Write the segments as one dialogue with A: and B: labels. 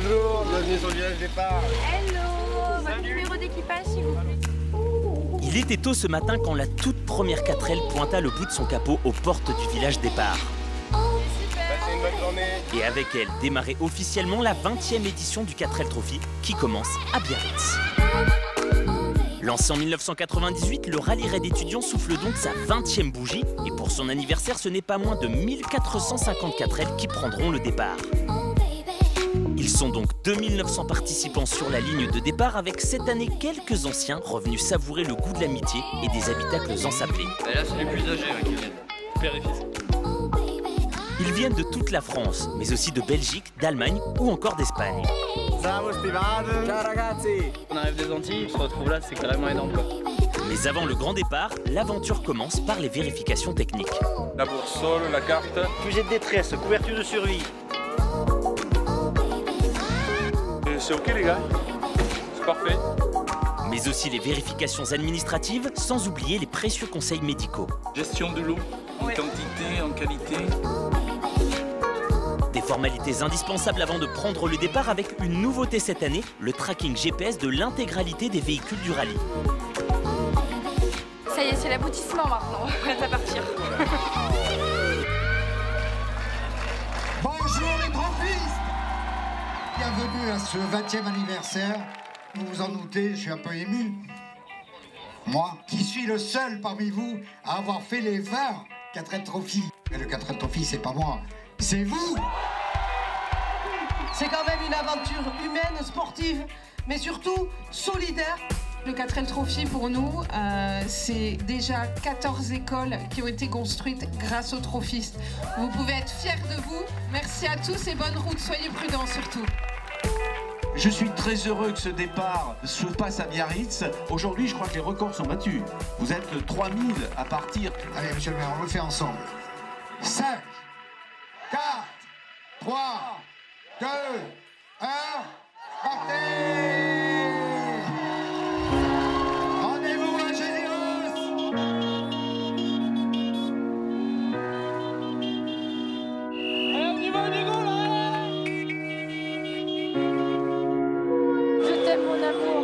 A: Bonjour, bienvenue sur le village départ.
B: Hello, votre numéro d'équipage s'il vous plaît.
C: Il était tôt ce matin quand la toute première 4L pointa le bout de son capot aux portes du village départ.
A: Passez une bonne journée.
C: Et avec elle démarrait officiellement la 20e édition du 4L Trophy qui commence à Biarritz. Lancé en 1998, le Rallye Raid étudiant souffle donc sa 20e bougie et pour son anniversaire, ce n'est pas moins de 1450 4L qui prendront le départ. Ils sont donc 2900 participants sur la ligne de départ avec cette année quelques anciens revenus savourer le goût de l'amitié et des habitacles ensablés.
D: Et là, c'est les plus âgés qui viennent. Père et fils.
C: Ils viennent de toute la France, mais aussi de Belgique, d'Allemagne ou encore d'Espagne.
A: Ciao stivate. Ciao ragazzi.
D: On arrive des Antilles, on se retrouve là, c'est carrément énorme quoi.
C: Mais avant le grand départ, l'aventure commence par les vérifications techniques.
E: La boussole, la carte.
A: Fusée de détresse, couverture de survie.
E: C'est ok les gars. C'est parfait.
C: Mais aussi les vérifications administratives, sans oublier les précieux conseils médicaux.
E: Gestion de l'eau, en quantité, en qualité.
C: Des formalités indispensables avant de prendre le départ avec une nouveauté cette année, le tracking GPS de l'intégralité des véhicules du rallye.
B: Ça y est, c'est l'aboutissement maintenant, prête à partir.
F: Bonjour les trophistes. Bienvenue à ce 20e anniversaire. Vous vous en doutez, je suis un peu ému. Moi, qui suis le seul parmi vous à avoir fait les 20 4L Trophy. Mais le 4L Trophy, c'est pas moi, c'est vous.
G: C'est quand même une aventure humaine, sportive, mais surtout solidaire.
B: Le 4L Trophy pour nous, c'est déjà 14 écoles qui ont été construites grâce aux trophistes. Vous pouvez être fiers de vous. Merci à tous et bonne route, soyez prudents surtout.
H: Je suis très heureux que ce départ se passe à Biarritz. Aujourd'hui, je crois que les records sont battus. Vous êtes 3000 à partir.
F: Allez, monsieur le maire, on le fait ensemble. 5, 4, 3, 2, 1, partez! Rendez-vous à Gélios!
B: Je t'aime mon amour.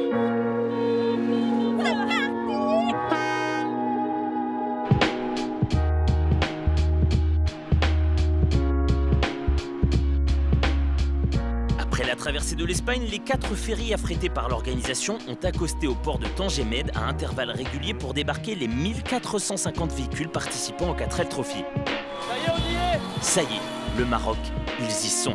C: Après la traversée de l'Espagne, les 4 ferries affrétés par l'organisation ont accosté au port de Tanger-Med à intervalles réguliers pour débarquer les 1450 véhicules participant au 4L Trophy.
D: Ça y est, on y est.
C: Ça y est, le Maroc, ils y sont.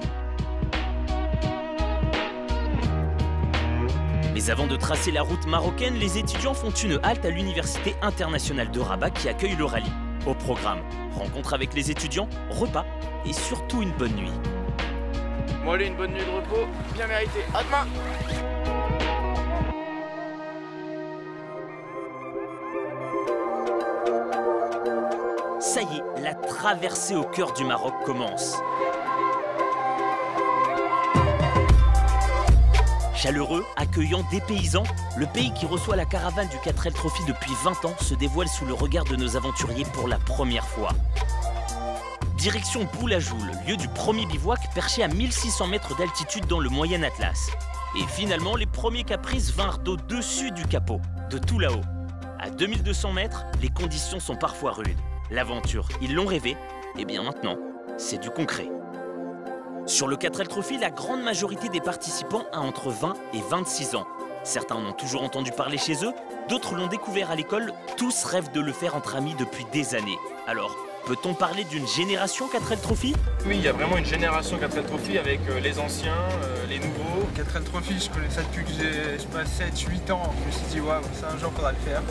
C: Mais avant de tracer la route marocaine, les étudiants font une halte à l'Université internationale de Rabat qui accueille le rallye. Au programme, rencontre avec les étudiants, repas et surtout une bonne nuit.
D: Bon allez, une bonne nuit de repos, bien méritée. À demain.
C: Ça y est, la traversée au cœur du Maroc commence. Chaleureux, accueillant, dépaysant, le pays qui reçoit la caravane du 4L Trophy depuis 20 ans se dévoile sous le regard de nos aventuriers pour la première fois. Direction Boulajoul, lieu du premier bivouac perché à 1600 mètres d'altitude dans le Moyen Atlas. Et finalement, les premiers caprices vinrent d'au-dessus du capot, de tout là-haut. À 2200 mètres, les conditions sont parfois rudes. L'aventure, ils l'ont rêvé, et bien maintenant, c'est du concret. Sur le 4L Trophy, la grande majorité des participants a entre 20 et 26 ans. Certains en ont toujours entendu parler chez eux, d'autres l'ont découvert à l'école, tous rêvent de le faire entre amis depuis des années. Alors, peut-on parler d'une génération 4L Trophy?
E: Oui, il y a vraiment une génération 4L Trophy avec les anciens, les nouveaux.
I: 4L Trophy, je connais ça depuis que j'ai 7-8 ans. Je me suis dit, waouh, ça un jour faudra le faire.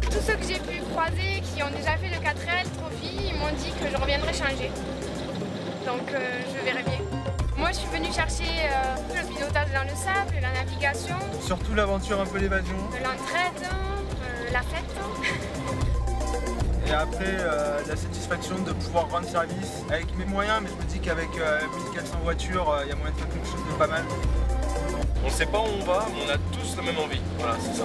B: Tous ceux que j'ai pu croiser qui ont déjà fait le 4L Trophy, ils m'ont dit que je reviendrai changer. Donc je verrai bien. Moi je suis venue chercher le pilotage dans le sable, la navigation.
I: Surtout l'aventure, un peu l'évasion.
B: L'entraide, la fête.
I: Et après, la satisfaction de pouvoir rendre service avec mes moyens, mais je me dis qu'avec 1400 voitures, il y a moyen de faire quelque chose de pas mal.
E: On ne sait pas où on va, mais on a tous la même envie. Voilà, c'est ça.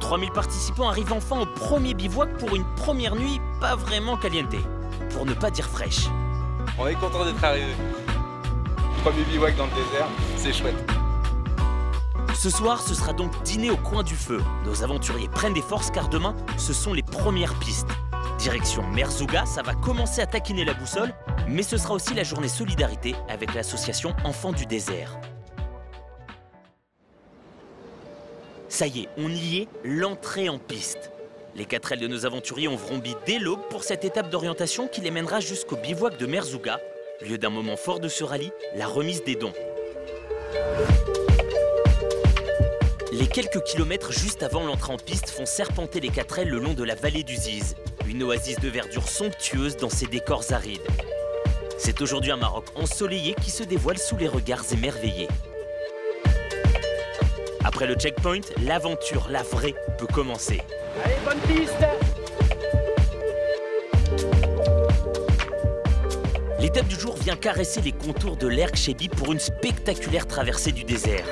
C: 3000 participants arrivent enfin au premier bivouac pour une première nuit pas vraiment caliente, pour ne pas dire fraîche.
I: On est content d'être arrivé. Premier bivouac dans le désert, c'est chouette.
C: Ce soir, ce sera donc dîner au coin du feu. Nos aventuriers prennent des forces car demain, ce sont les premières pistes. Direction Merzouga, ça va commencer à taquiner la boussole, mais ce sera aussi la journée solidarité avec l'association Enfants du désert. Ça y est, on y est, l'entrée en piste. Les 4L de nos aventuriers ont vrombi dès l'aube pour cette étape d'orientation qui les mènera jusqu'au bivouac de Merzouga, lieu d'un moment fort de ce rallye, la remise des dons. Les quelques kilomètres juste avant l'entrée en piste font serpenter les 4L le long de la vallée du Ziz, une oasis de verdure somptueuse dans ses décors arides. C'est aujourd'hui un Maroc ensoleillé qui se dévoile sous les regards émerveillés. Après le checkpoint, l'aventure, la vraie, peut commencer.
D: Allez, bonne piste!
C: L'étape du jour vient caresser les contours de l'Erg Chebi pour une spectaculaire traversée du désert.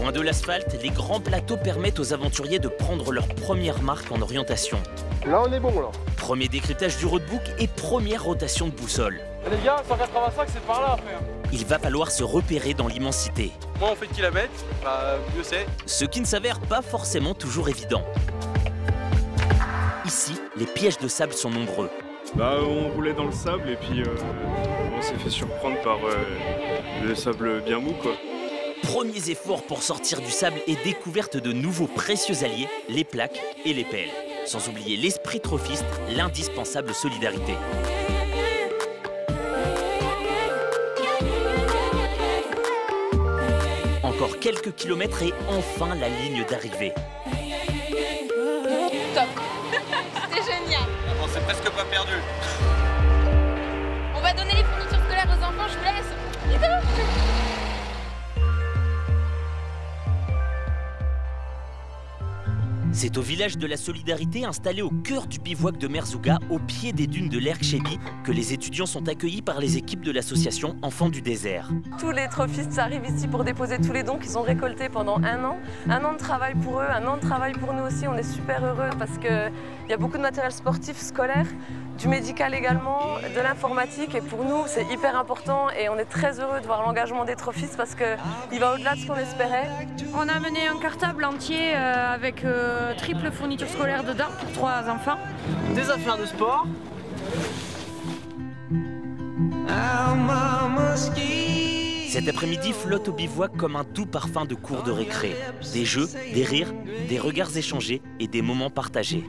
C: Loin de l'asphalte, les grands plateaux permettent aux aventuriers de prendre leur première marque en orientation.
A: Là, on est bon, là.
C: Premier décryptage du roadbook et première rotation de boussole.
D: Les gars, 185, c'est par là après.
C: Il va falloir se repérer dans l'immensité.
D: Moins on fait de kilomètres, mieux c'est.
C: Ce qui ne s'avère pas forcément toujours évident. Ici, les pièges de sable sont nombreux.
E: On roulait dans le sable et puis on s'est fait surprendre par le sable bien mou, quoi.
C: Premiers efforts pour sortir du sable et découverte de nouveaux précieux alliés, les plaques et les pelles. Sans oublier l'esprit trophiste, l'indispensable solidarité. Encore quelques kilomètres et enfin la ligne d'arrivée.
B: Top. C'était génial.
I: On s'est presque pas perdu.
B: On va donner les fournitures scolaires aux enfants, je vous laisse. Bisous.
C: C'est au village de la Solidarité, installé au cœur du bivouac de Merzouga, au pied des dunes de l'Erg Chebi, que les étudiants sont accueillis par les équipes de l'association Enfants du désert.
J: Tous les trophistes arrivent ici pour déposer tous les dons qu'ils ont récoltés pendant un an. Un an de travail pour eux, un an de travail pour nous aussi. On est super heureux parce qu'il y a beaucoup de matériel sportif scolaire, du médical également, de l'informatique. Et pour nous, c'est hyper important et on est très heureux de voir l'engagement des trophistes parce qu'il va au-delà de ce qu'on espérait.
K: On a mené un cartable entier avec triple fourniture scolaire dedans pour 3 enfants.
D: Des affaires de sport.
C: Cet après-midi flotte au bivouac comme un doux parfum de cours de récré. Des jeux, des rires, des regards échangés et des moments partagés.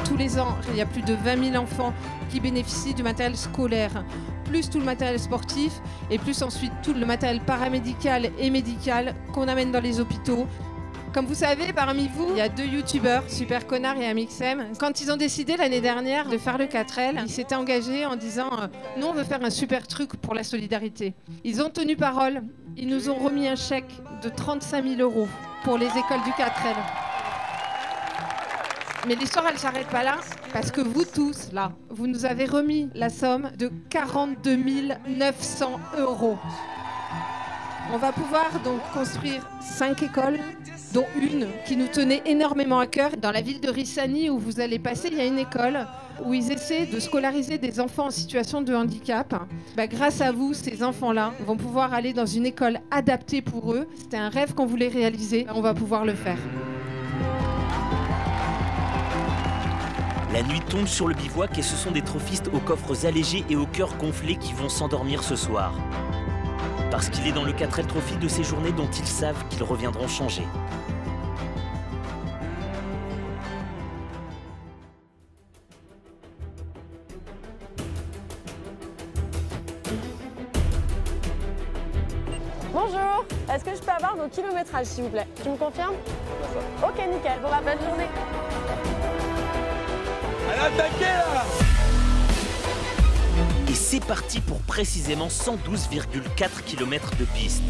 G: Tous les ans, il y a plus de 20 000 enfants qui bénéficient du matériel scolaire, plus tout le matériel sportif et plus ensuite tout le matériel paramédical et médical qu'on amène dans les hôpitaux. Comme vous savez, parmi vous, il y a 2 youtubeurs, Super Connard et Amixem. Quand ils ont décidé l'année dernière de faire le 4L, ils s'étaient engagés en disant « Nous, on veut faire un super truc pour la solidarité ». Ils ont tenu parole. Ils nous ont remis un chèque de 35 000 € pour les écoles du 4L. Mais l'histoire, elle ne s'arrête pas là, parce que vous tous, là, vous nous avez remis la somme de 42 900 €. On va pouvoir donc construire 5 écoles, dont une qui nous tenait énormément à cœur. Dans la ville de Rissani, où vous allez passer, il y a une école où ils essaient de scolariser des enfants en situation de handicap. Grâce à vous, ces enfants-là vont pouvoir aller dans une école adaptée pour eux. C'était un rêve qu'on voulait réaliser, on va pouvoir le faire.
C: La nuit tombe sur le bivouac et ce sont des trophistes aux coffres allégés et aux cœurs gonflés qui vont s'endormir ce soir. Parce qu'il est dans le 4L Trophy de ces journées dont ils savent qu'ils reviendront changer.
J: Bonjour, est-ce que je peux avoir vos kilométrages s'il vous plaît? Tu me confirmes? Ok, nickel, bon belle journée.
D: Allez, attaquez là!
C: Et c'est parti pour précisément 112,4 km de piste.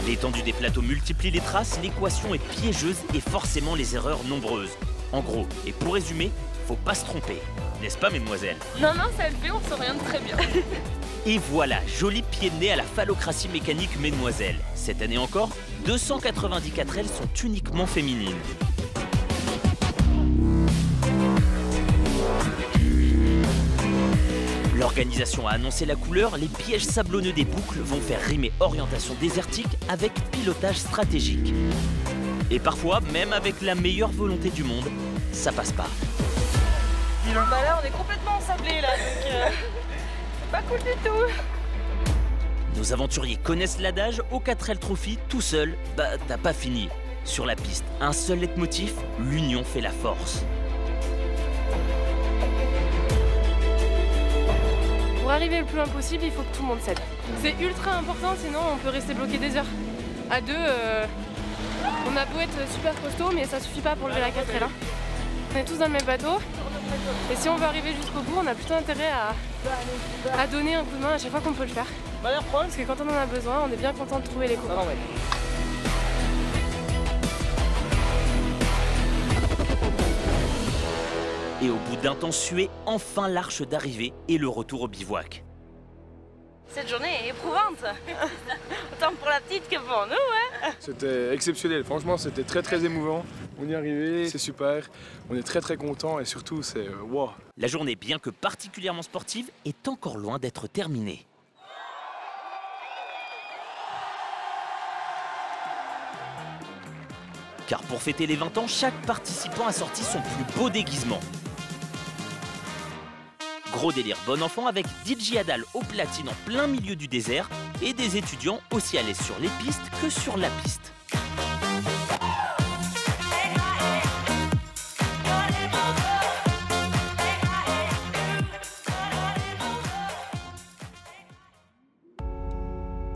C: L'étendue des plateaux multiplie les traces, l'équation est piégeuse et forcément les erreurs nombreuses. En gros, et pour résumer, faut pas se tromper. N'est-ce pas, mesdemoiselles?
J: Non, non, ça le fait, on s'oriente très bien.
C: Et voilà, joli pied de nez à la phallocratie mécanique, mesdemoiselles. Cette année encore, 290 4L sont uniquement féminines. L'organisation a annoncé la couleur, les pièges sablonneux des boucles vont faire rimer orientation désertique avec pilotage stratégique. Et parfois, même avec la meilleure volonté du monde, ça passe pas.
J: Bah là, on est complètement ensablés là, donc c'est pas cool du tout.
C: Nos aventuriers connaissent l'adage, au 4L Trophy, tout seul, bah t'as pas fini. Sur la piste, un seul leitmotiv, l'union fait la force.
J: Pour arriver le plus loin possible, il faut que tout le monde s'aide. C'est ultra important, sinon on peut rester bloqué des heures. À deux, on a beau être super costaud, mais ça suffit pas pour lever la 4L. On est tous dans le même bateau. Et si on veut arriver jusqu'au bout, on a plutôt intérêt à donner un coup de main à chaque fois qu'on peut le faire. Parce que quand on en a besoin, on est bien content de trouver les coups.
C: Et au bout d'un temps sué, enfin l'arche d'arrivée et le retour au bivouac.
J: Cette journée est éprouvante, autant pour la petite que pour nous. Hein.
E: C'était exceptionnel, franchement c'était très émouvant. On y est arrivé, c'est super, on est très contents et surtout c'est wow.
C: La journée, bien que particulièrement sportive, est encore loin d'être terminée. Car pour fêter les 20 ans, chaque participant a sorti son plus beau déguisement. Gros délire bon enfant avec DJ Adal au platine en plein milieu du désert et des étudiants aussi à l'aise sur les pistes que sur la piste.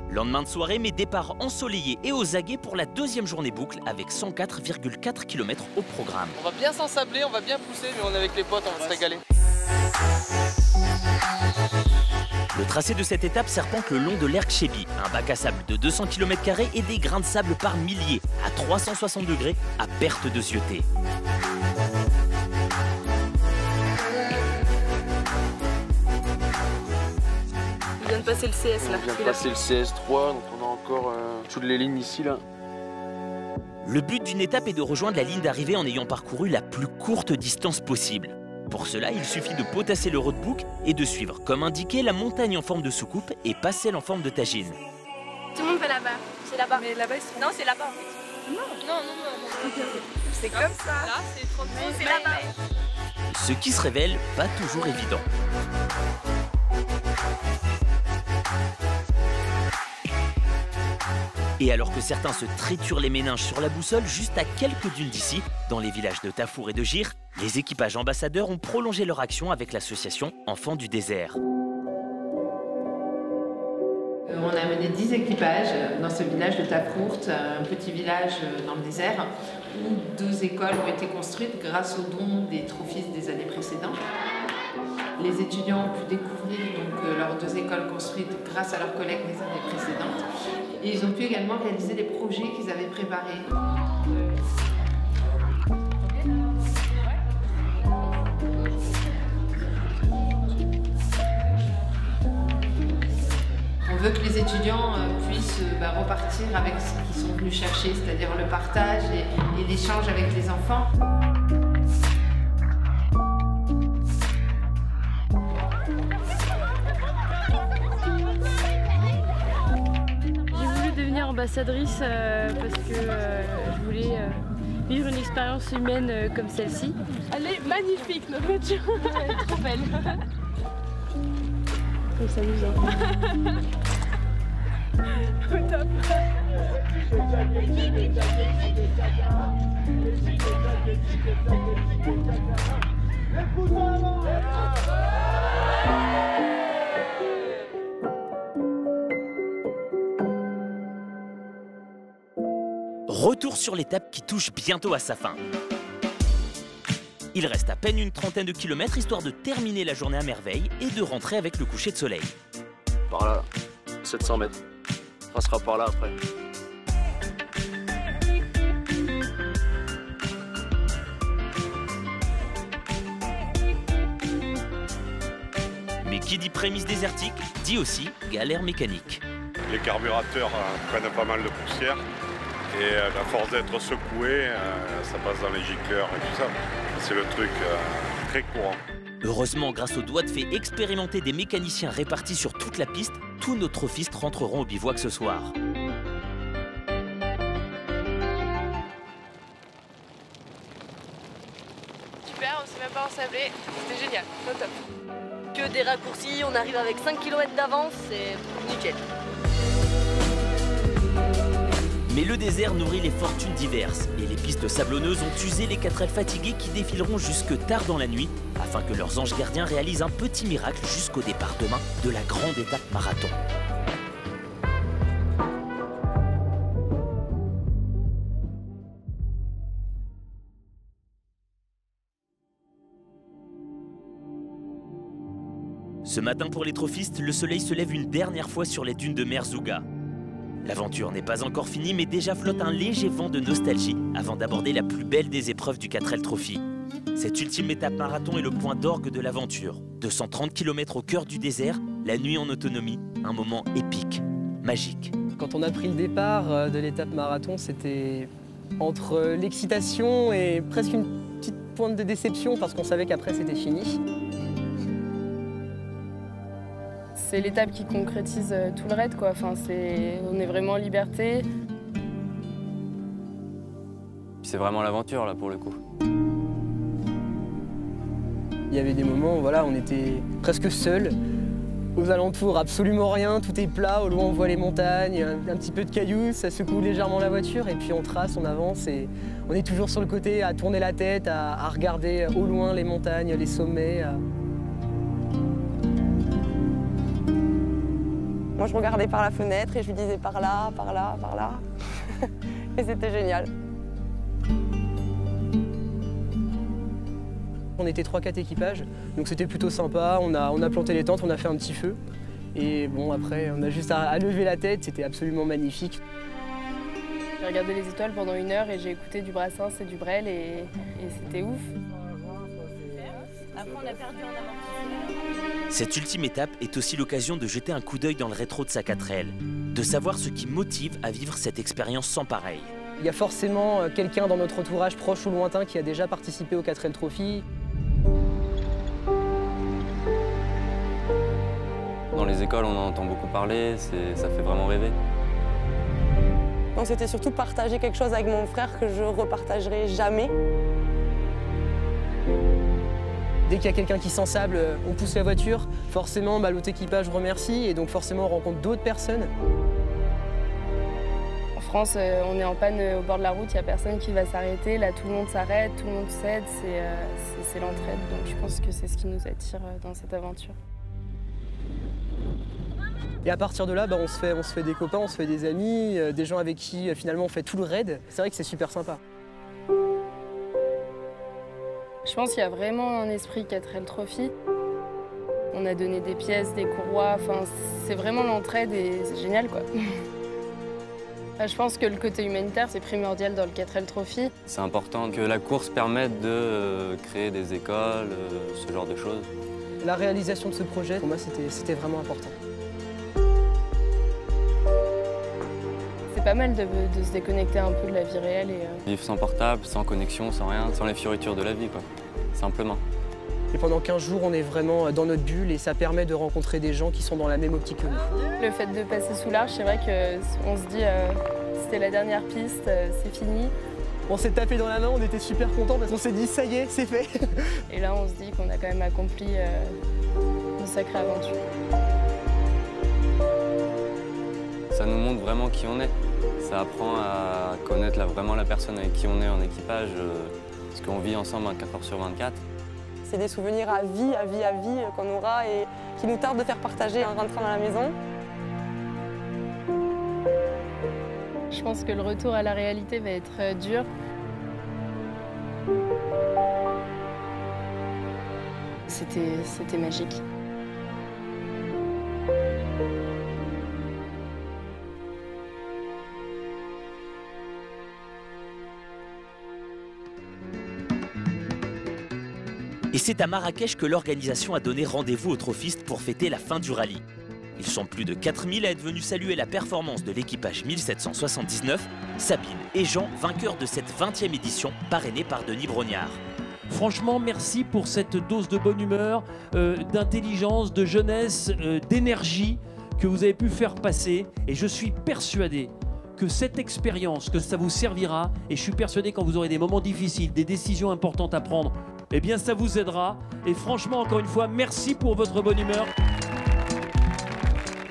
C: Lendemain de soirée, mes départs ensoleillés et aux aguets pour la deuxième journée boucle avec 104,4 km au programme.
D: On va bien s'ensabler, on va bien pousser, mais on est avec les potes, on va se régaler.
C: Le tracé de cette étape serpente le long de l'Erkchebi, un bac à sable de 200 km² et des grains de sable par milliers, à 360 degrés, à perte de zioté.
J: On vient de passer le CS là.
D: On vient de passer le CS3, donc on a encore toutes les lignes ici là.
C: Le but d'une étape est de rejoindre la ligne d'arrivée en ayant parcouru la plus courte distance possible. Pour cela, il suffit de potasser le roadbook et de suivre, comme indiqué, la montagne en forme de soucoupe et passer en forme de tagine.
B: Tout le monde va là-bas.
J: C'est là-bas.
K: Mais là-bas,
J: Non, c'est là-bas en fait. Non.
K: c'est comme ça.
J: Là, c'est 30 minutes.
B: C'est là-bas.
C: Ce qui se révèle pas toujours évident. Et alors que certains se triturent les méninges sur la boussole, juste à quelques dunes d'ici, dans les villages de Tafour et de Gir, les équipages ambassadeurs ont prolongé leur action avec l'association Enfants du désert.
G: On a mené 10 équipages dans ce village de Tafour, un petit village dans le désert, où 2 écoles ont été construites grâce aux dons des trophistes des années précédentes. Les étudiants ont pu découvrir donc, leurs 2 écoles construites grâce à leurs collègues des années précédentes. Et ils ont pu également réaliser des projets qu'ils avaient préparés. On veut que les étudiants puissent repartir avec ce qu'ils sont venus chercher, c'est-à-dire le partage et l'échange avec les enfants.
K: Ambassadrice parce que je voulais vivre une expérience humaine comme celle-ci.
J: Elle est magnifique, notre voiture. Elle est trop belle.
K: On s'amuse.
J: Au top.
C: Retour sur l'étape qui touche bientôt à sa fin. Il reste à peine une trentaine de kilomètres histoire de terminer la journée à merveille et de rentrer avec le coucher de soleil.
D: Par là, 700 mètres. On passera par là après.
C: Qui dit prémisse désertique, dit aussi galère mécanique.
L: Les carburateurs prennent pas mal de poussière et la force d'être secoué, ça passe dans les gicleurs et tout ça. C'est le truc très courant.
C: Heureusement, grâce au doigt de fée expérimenté des mécaniciens répartis sur toute la piste, tous nos trophistes rentreront au bivouac ce soir.
J: Super, on s'est même pas ensablé, c'était génial, au top.
M: Que des raccourcis, on arrive avec 5 km d'avance, c'est nickel.
C: Mais le désert nourrit les fortunes diverses et les pistes sablonneuses ont usé les 4L fatigués qui défileront jusque tard dans la nuit afin que leurs anges gardiens réalisent un petit miracle jusqu'au départ demain de la grande étape marathon. Ce matin pour les trophistes, le soleil se lève une dernière fois sur les dunes de Merzouga. L'aventure n'est pas encore finie, mais déjà flotte un léger vent de nostalgie avant d'aborder la plus belle des épreuves du 4L Trophy. Cette ultime étape marathon est le point d'orgue de l'aventure. 230 km au cœur du désert, la nuit en autonomie, un moment épique, magique.
N: Quand on a pris le départ de l'étape marathon, c'était entre l'excitation et presque une petite pointe de déception parce qu'on savait qu'après c'était fini.
K: C'est l'étape qui concrétise tout le raid, quoi. Enfin, on est vraiment en liberté.
O: C'est vraiment l'aventure, là, pour le coup.
N: Il y avait des moments où voilà, on était presque seuls. Aux alentours, absolument rien, tout est plat. Au loin, on voit les montagnes, un petit peu de cailloux, ça secoue légèrement la voiture. Et puis on trace, on avance et on est toujours sur le côté à tourner la tête, à regarder au loin les montagnes, les sommets.
J: Moi, je regardais par la fenêtre et je lui disais par là, par là, par là. Et c'était génial.
N: On était 3-4 équipages, donc c'était plutôt sympa. On a planté les tentes, on a fait un petit feu. Et bon, après, on a juste à lever la tête, c'était absolument magnifique.
K: J'ai regardé les étoiles pendant 1 heure et j'ai écouté du Brassens et du Brel et c'était ouf.
M: Après, on a perdu en amortisseur.
C: Cette ultime étape est aussi l'occasion de jeter un coup d'œil dans le rétro de sa 4L, de savoir ce qui motive à vivre cette expérience sans pareil.
N: Il y a forcément quelqu'un dans notre entourage proche ou lointain qui a déjà participé au 4L Trophy.
O: Dans les écoles, on en entend beaucoup parler, ça fait vraiment rêver.
J: Donc c'était surtout partager quelque chose avec mon frère que je repartagerai jamais.
N: Dès qu'il y a quelqu'un qui s'ensable, on pousse la voiture. Forcément, l'autre équipage remercie et donc forcément on rencontre d'autres personnes.
K: En France, on est en panne au bord de la route, il n'y a personne qui va s'arrêter. Là, tout le monde s'arrête, tout le monde s'aide, c'est l'entraide. Donc je pense que c'est ce qui nous attire dans cette aventure.
N: Et à partir de là, on se fait des copains, on se fait des amis, des gens avec qui finalement on fait tout le raid. C'est vrai que c'est super sympa.
K: Je pense qu'il y a vraiment un esprit 4L Trophy. On a donné des pièces, des courroies, enfin, c'est vraiment l'entraide et c'est génial, quoi. Je pense que le côté humanitaire, c'est primordial dans le 4L Trophy.
O: C'est important que la course permette de créer des écoles, ce genre de choses.
N: La réalisation de ce projet, pour moi, c'était vraiment important.
K: C'est pas mal de se déconnecter un peu de la vie réelle.
O: Vivre sans portable, sans connexion, sans rien, sans les fioritures de la vie, quoi. Simplement.
N: Et pendant 15 jours, on est vraiment dans notre bulle et ça permet de rencontrer des gens qui sont dans la même optique que nous.
K: Le fait de passer sous l'arche, c'est vrai qu'on se dit c'était la dernière piste, c'est fini.
N: On s'est tapé dans la main, on était super contents parce qu'on s'est dit ça y est, c'est fait.
K: Et là, on se dit qu'on a quand même accompli une sacrée aventure.
O: Ça nous montre vraiment qui on est. Ça apprend à connaître vraiment la personne avec qui on est en équipage, parce qu'on vit ensemble 24 heures sur 24.
J: C'est des souvenirs à vie qu'on aura et qui nous tarde de faire partager en rentrant dans la maison.
K: Je pense que le retour à la réalité va être dur. C'était magique.
C: Et c'est à Marrakech que l'organisation a donné rendez-vous aux trophistes pour fêter la fin du rallye. Ils sont plus de 4000 à être venus saluer la performance de l'équipage 1779, Sabine et Jean, vainqueurs de cette 20e édition, parrainée par Denis Brognard.
P: Franchement, merci pour cette dose de bonne humeur, d'intelligence, de jeunesse, d'énergie que vous avez pu faire passer. Et je suis persuadé que cette expérience, que ça vous servira. Et je suis persuadé quand vous aurez des moments difficiles, des décisions importantes à prendre, eh bien ça vous aidera. Et franchement, encore une fois, merci pour votre bonne humeur.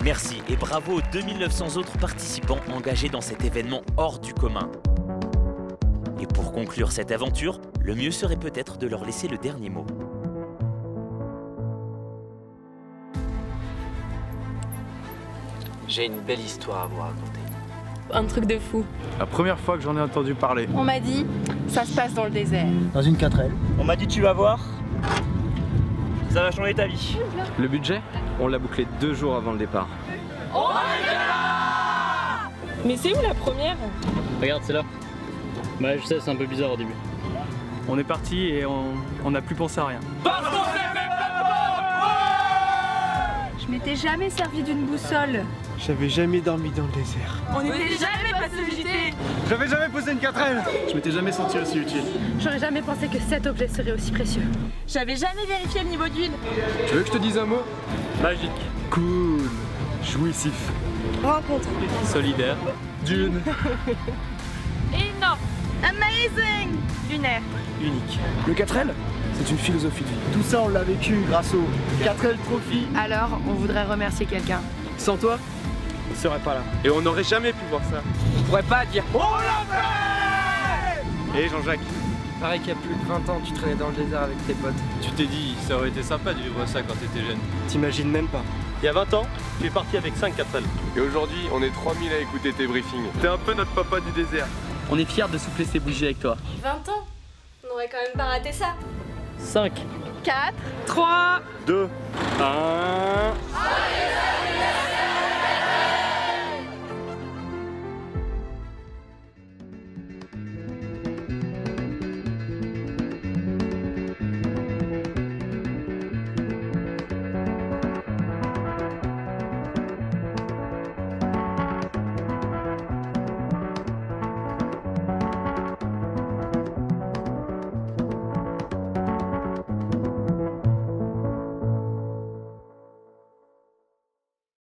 C: Merci et bravo aux 2900 autres participants engagés dans cet événement hors du commun. Et pour conclure cette aventure, le mieux serait peut-être de leur laisser le dernier mot.
Q: J'ai une belle histoire à vous raconter.
K: Un truc de fou.
D: La première fois que j'en ai entendu parler.
K: On m'a dit, ça se passe dans le désert.
R: Dans une 4L.
A: On m'a dit tu vas voir, ça va changer ta vie.
S: Le budget, on l'a bouclé 2 jours avant le départ.
K: Oh mais c'est où la première?
T: Regarde, c'est là. Bah je sais, c'est un peu bizarre au début.
D: On est parti et on n'a plus pensé à rien.
K: Je m'étais jamais servi d'une boussole.
I: J'avais jamais dormi dans le désert.
K: On n'était jamais passé visiter.
I: J'avais jamais posé une 4L. Je m'étais jamais senti aussi utile.
K: J'aurais jamais pensé que cet objet serait aussi précieux. J'avais jamais vérifié le niveau d'huile.
S: Tu veux que je te dise un mot?
T: Magique.
S: Cool. Jouissif.
K: Rencontre.
S: Solidaire. Dune.
K: Énorme. Amazing. Lunaire.
I: Unique. Le 4L, c'est une philosophie de vie. Tout ça, on l'a vécu grâce au 4L Trophy.
K: Alors, on voudrait remercier quelqu'un.
S: Sans toi, on serait pas là. Et on n'aurait jamais pu voir ça. On pourrait pas dire on l'a fait. Et Jean-Jacques,
N: pareil qu'il y a plus de 20 ans, tu traînais dans le désert avec tes potes.
S: tu t'es dit, ça aurait été sympa de vivre ça quand t'étais jeune.
I: T'imagines même pas.
T: Il y a 20 ans, tu es parti avec 5 4L.
L: Et aujourd'hui, on est 3000 à écouter tes briefings.
S: T'es un peu notre papa du désert.
T: On est fiers de souffler ces bougies avec toi.
M: 20 ans, on aurait quand même pas raté ça.
T: 5,
K: 4, 3,
S: 2, 1...